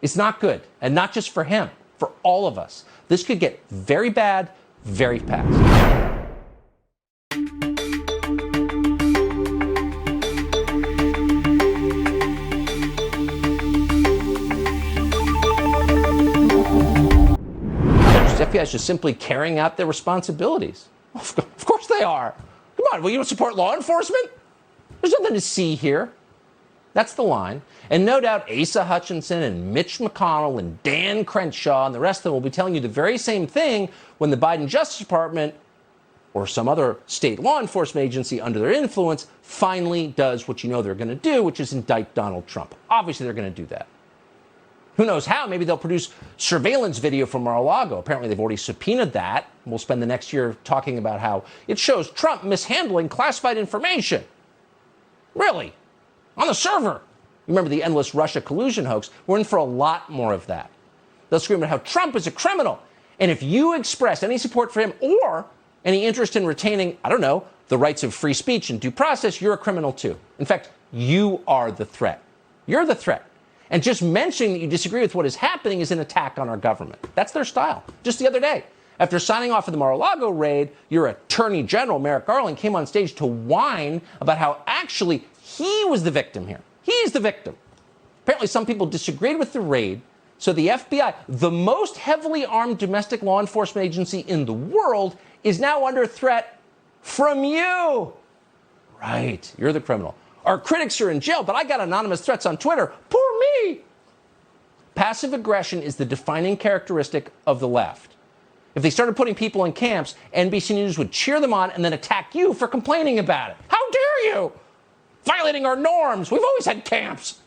It's not good. And not just for him, for all of us. This could get very bad, very fast. The FBI is just simply carrying out their responsibilities. Of course they are. Come on, will you support law enforcement? There's nothing to see here. That's the line. And no doubt Asa Hutchinson and Mitch McConnell and Dan Crenshaw and the rest of them will be telling you the very same thing when the Biden Justice Department or some other state law enforcement agency under their influence finally does what you know they're going to do, which is indict Donald Trump. Obviously, they're going to do that. Who knows how? Maybe they'll produce surveillance video from Mar-a-Lago. Apparently, they've already subpoenaed that. We'll spend the next year talking about how it shows Trump mishandling classified information. Really? On the server. Remember the endless Russia collusion hoax? We're in for a lot more of that. They'll scream about how Trump is a criminal. And if you express any support for him or any interest in retaining, I don't know, the rights of free speech and due process, you're a criminal too. In fact, you are the threat. You're the threat. And just mentioning that you disagree with what is happening is an attack on our government. That's their style. Just the other day, after signing off of the Mar-a-Lago raid, your Attorney General, Merrick Garland, came on stage to whine about how actually he was the victim here. He's the victim. Apparently, some people disagreed with the raid, so the FBI, the most heavily armed domestic law enforcement agency in the world, is now under threat from you. Right, you're the criminal. Our critics are in jail, but I got anonymous threats on Twitter. Poor me. Passive aggression is the defining characteristic of the left. If they started putting people in camps, NBC News would cheer them on and then attack you for complaining about it. How dare you? Violating our norms. We've always had camps.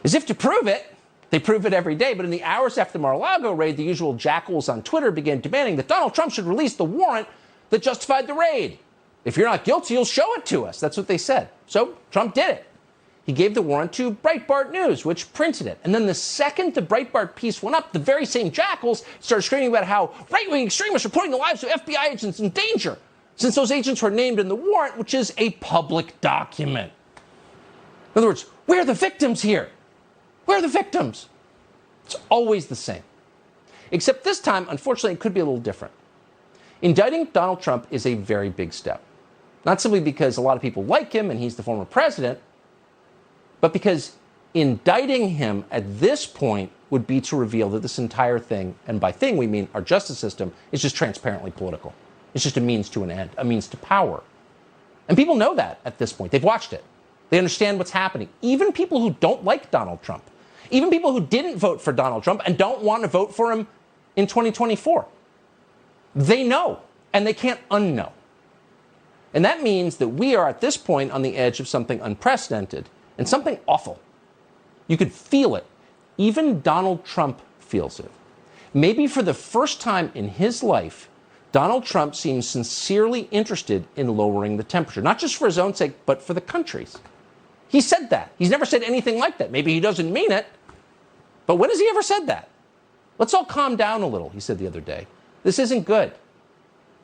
As if to prove it, they prove it every day, but in the hours after the Mar-a-Lago raid, the usual jackals on Twitter began demanding that Donald Trump should release the warrant that justified the raid. If you're not guilty, you'll show it to us. That's what they said. So Trump did it. He gave the warrant to Breitbart News, which printed it. And then the second the Breitbart piece went up, the very same jackals started screaming about how right-wing extremists are putting the lives of FBI agents in danger, since those agents were named in the warrant, which is a public document. In other words, we're the victims here. We're the victims. It's always the same. Except this time, unfortunately, it could be a little different. Indicting Donald Trump is a very big step. Not simply because a lot of people like him and he's the former president, but because indicting him at this point would be to reveal that this entire thing, and by thing we mean our justice system, is just transparently political. It's just a means to an end, a means to power. And people know that at this point. They've watched it. They understand what's happening. Even people who don't like Donald Trump, even people who didn't vote for Donald Trump and don't want to vote for him in 2024, they know, and they can't unknow. And that means that we are at this point on the edge of something unprecedented and something awful. You could feel it. Even Donald Trump feels it. Maybe for the first time in his life, Donald Trump seems sincerely interested in lowering the temperature, not just for his own sake, but for the country's. He said that. He's never said anything like that. Maybe he doesn't mean it, but when has he ever said that? Let's all calm down a little, he said the other day. This isn't good.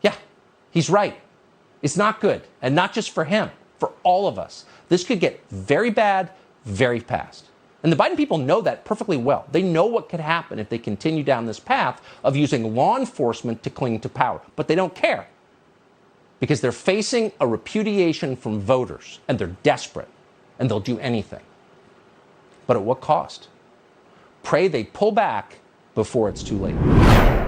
Yeah, he's right. It's not good. And not just for him, for all of us. This could get very bad, very fast. And the Biden people know that perfectly well. They know what could happen if they continue down this path of using law enforcement to cling to power. But they don't care because they're facing a repudiation from voters and they're desperate and they'll do anything. But at what cost? Pray they pull back before it's too late.